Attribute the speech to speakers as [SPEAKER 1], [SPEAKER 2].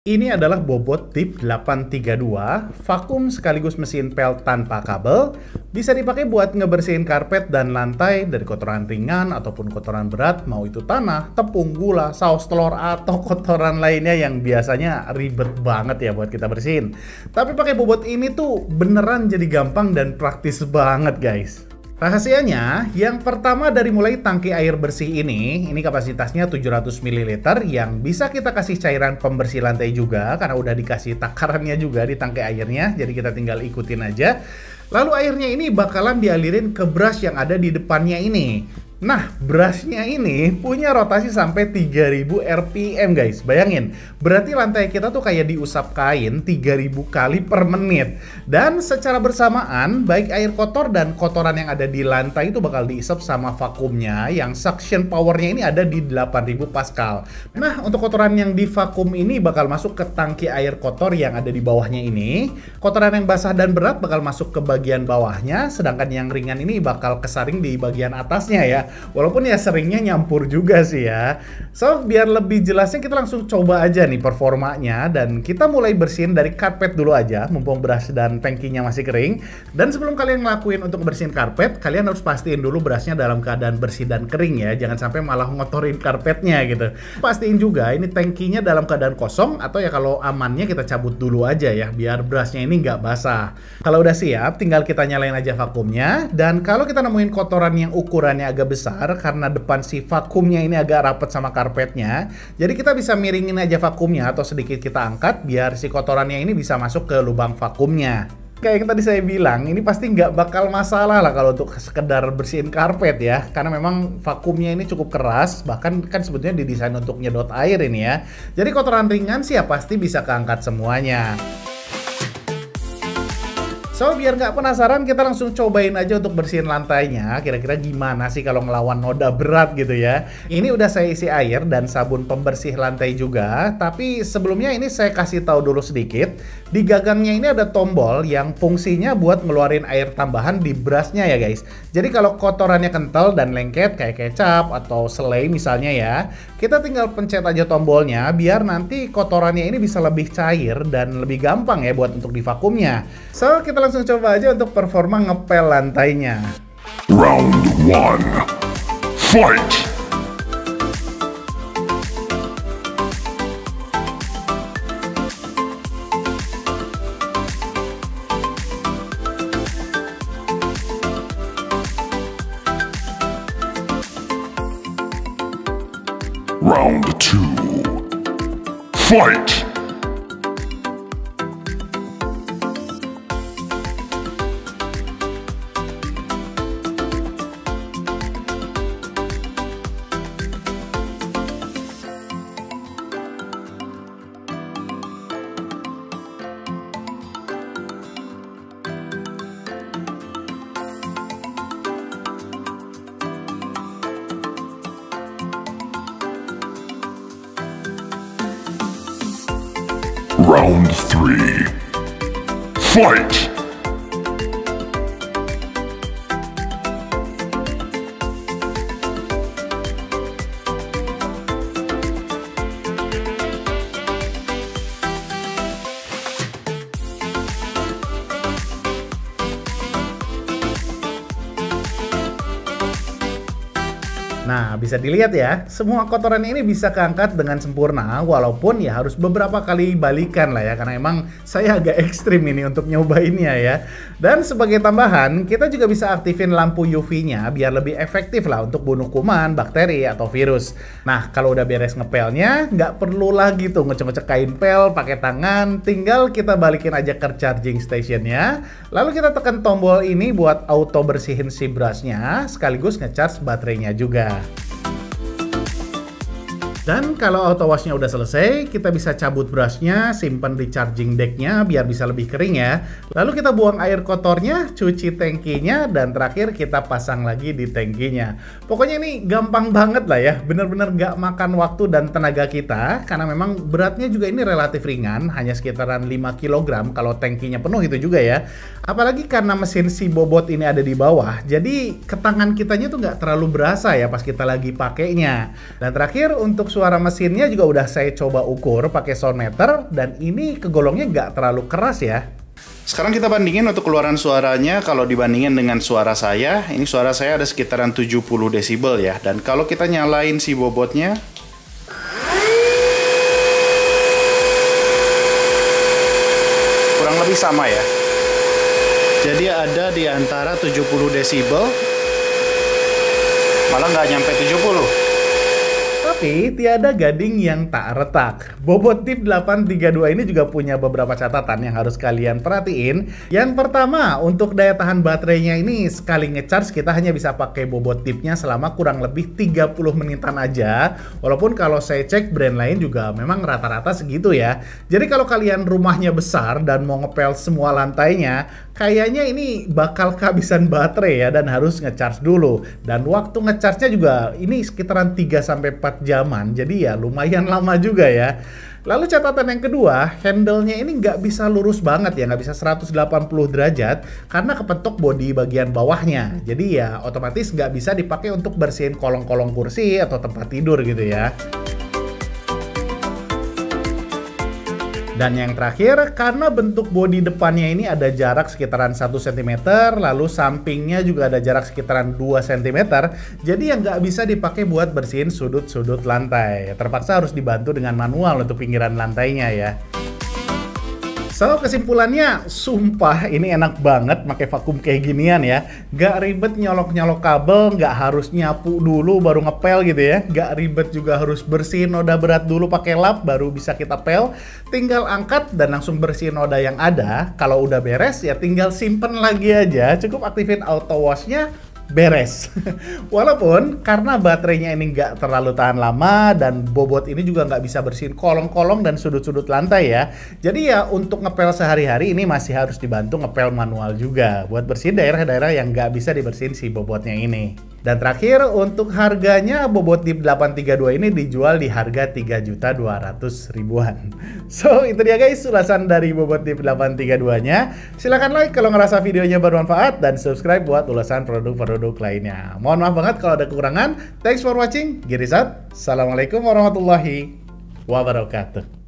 [SPEAKER 1] Ini adalah bobot tip 832, vakum sekaligus mesin pel tanpa kabel, bisa dipakai buat ngebersihin karpet dan lantai dari kotoran ringan ataupun kotoran berat, mau itu tanah, tepung, gula, saus telur, atau kotoran lainnya yang biasanya ribet banget ya buat kita bersihin. Tapi pakai bobot ini tuh beneran jadi gampang dan praktis banget guys. Rahasianya, yang pertama dari mulai tangki air bersih ini kapasitasnya 700 ml yang bisa kita kasih cairan pembersih lantai juga karena udah dikasih takarannya juga di tangki airnya, jadi kita tinggal ikutin aja. Lalu airnya ini bakalan dialirin ke brush yang ada di depannya ini. Nah, brushnya ini punya rotasi sampai 3000 rpm guys. Bayangin, berarti lantai kita tuh kayak diusap kain 3000 kali per menit. Dan secara bersamaan, baik air kotor dan kotoran yang ada di lantai itu bakal diisap sama vakumnya yang suction powernya ini ada di 8000 pascal. Nah, untuk kotoran yang di vakum ini bakal masuk ke tangki air kotor yang ada di bawahnya ini. Kotoran yang basah dan berat bakal masuk ke bagian bawahnya, sedangkan yang ringan ini bakal kesaring di bagian atasnya ya. Walaupun ya seringnya nyampur juga sih ya. So, biar lebih jelasnya kita langsung coba aja nih performanya. Dan kita mulai bersihin dari karpet dulu aja, mumpung brush dan tangkinya masih kering. Dan sebelum kalian ngelakuin untuk bersihin karpet, kalian harus pastiin dulu brushnya dalam keadaan bersih dan kering ya. Jangan sampai malah ngotorin karpetnya gitu. Pastiin juga ini tangkinya dalam keadaan kosong, atau ya kalau amannya kita cabut dulu aja ya, biar brushnya ini nggak basah. Kalau udah siap, tinggal kita nyalain aja vakumnya. Dan kalau kita nemuin kotoran yang ukurannya agak besar, karena depan si vakumnya ini agak rapat sama karpetnya, jadi kita bisa miringin aja vakumnya atau sedikit kita angkat biar si kotorannya ini bisa masuk ke lubang vakumnya. Kayak yang tadi saya bilang, ini pasti nggak bakal masalah lah kalau untuk sekedar bersihin karpet ya, karena memang vakumnya ini cukup keras, bahkan kan sebetulnya didesain untuk nyedot air ini ya. Jadi kotoran ringan sih ya pasti bisa keangkat semuanya. So, biar nggak penasaran, kita langsung cobain aja untuk bersihin lantainya. Kira-kira gimana sih kalau ngelawan noda berat gitu ya. Ini udah saya isi air dan sabun pembersih lantai juga. Tapi sebelumnya ini saya kasih tahu dulu sedikit. Di gagangnya ini ada tombol yang fungsinya buat ngeluarin air tambahan di brushnya ya guys. Jadi kalau kotorannya kental dan lengket kayak kecap atau selai misalnya ya, kita tinggal pencet aja tombolnya biar nanti kotorannya ini bisa lebih cair dan lebih gampang ya buat untuk divakumnya. So, kita langsung coba aja untuk performa ngepel lantainya.
[SPEAKER 2] Round 1. Fight! Round 2. Fight! Round 3. Fight!
[SPEAKER 1] Nah, bisa dilihat ya, semua kotoran ini bisa keangkat dengan sempurna, walaupun ya harus beberapa kali balikan lah ya, karena emang saya agak ekstrim ini untuk nyobainnya ya. Dan sebagai tambahan, kita juga bisa aktifin lampu UV-nya biar lebih efektif lah untuk bunuh kuman, bakteri, atau virus. Nah, kalau udah beres ngepelnya, nggak perlu lagi tuh ngecek-ngecek kain pel pakai tangan, tinggal kita balikin aja ke charging stationnya, lalu kita tekan tombol ini buat auto bersihin si brushnya, sekaligus ngecharge baterainya juga. Dan kalau auto washnya udah selesai, kita bisa cabut brushnya, simpan di charging decknya biar bisa lebih kering ya. Lalu kita buang air kotornya, cuci tangkinya, dan terakhir kita pasang lagi di tangkinya. Pokoknya ini gampang banget lah ya, bener-bener gak makan waktu dan tenaga kita, karena memang beratnya juga ini relatif ringan, hanya sekitaran 5 kg kalau tangkinya penuh itu juga ya. Apalagi karena mesin si bobot ini ada di bawah, jadi ke tangan kitanya tuh gak terlalu berasa ya pas kita lagi pakainya. Dan terakhir untuk suara mesinnya juga udah saya coba ukur pakai sound meter, dan ini kegolongnya nggak terlalu keras ya. Sekarang kita bandingin untuk keluaran suaranya. Kalau dibandingin dengan suara saya, ini suara saya ada sekitaran 70 desibel ya. Dan kalau kita nyalain si bobotnya, kurang lebih sama ya. Jadi ada di antara 70 desibel, malah nggak nyampe 70. Tapi tiada gading yang tak retak. Bobot Tip 832 ini juga punya beberapa catatan yang harus kalian perhatiin. Yang pertama, untuk daya tahan baterainya ini sekali ngecharge kita hanya bisa pakai bobot tipnya selama kurang lebih 30 menitan aja. Walaupun kalau saya cek brand lain juga memang rata-rata segitu ya. Jadi kalau kalian rumahnya besar dan mau ngepel semua lantainya, kayaknya ini bakal kehabisan baterai ya, dan harus ngecharge dulu. Dan waktu ngecharge-nya juga ini sekitaran 3-4 jaman, jadi ya lumayan lama juga ya. Lalu catatan yang kedua, handle-nya ini nggak bisa lurus banget ya, nggak bisa 180 derajat karena kepentok bodi bagian bawahnya. Jadi ya otomatis nggak bisa dipakai untuk bersihin kolong-kolong kursi atau tempat tidur gitu ya. Dan yang terakhir, karena bentuk bodi depannya ini ada jarak sekitaran 1 cm, lalu sampingnya juga ada jarak sekitaran 2 cm, jadi yang nggak bisa dipakai buat bersihin sudut-sudut lantai. Terpaksa harus dibantu dengan manual untuk pinggiran lantainya ya. So, kesimpulannya, sumpah ini enak banget pakai vakum kayak ginian ya. Gak ribet nyolok-nyolok kabel, gak harus nyapu dulu baru ngepel gitu ya. Gak ribet juga harus bersihin noda berat dulu pakai lap baru bisa kita pel. Tinggal angkat dan langsung bersihin noda yang ada. Kalau udah beres ya tinggal simpen lagi aja. Cukup aktifin auto washnya, beres. Walaupun karena baterainya ini nggak terlalu tahan lama dan bobot ini juga nggak bisa bersihin kolong-kolong dan sudut-sudut lantai ya. Jadi ya untuk ngepel sehari-hari ini masih harus dibantu ngepel manual juga buat bersihin daerah-daerah yang nggak bisa dibersihin si bobotnya ini. Dan terakhir untuk harganya, bobot Tip 832 ini dijual di harga 3.200.000-an. So itu dia guys ulasan dari bobot Tip 832-nya. Silahkan like kalau ngerasa videonya bermanfaat dan subscribe buat ulasan produk-produk lainnya. Mohon maaf banget kalau ada kekurangan. Thanks for watching. Girisat. Assalamualaikum warahmatullahi wabarakatuh.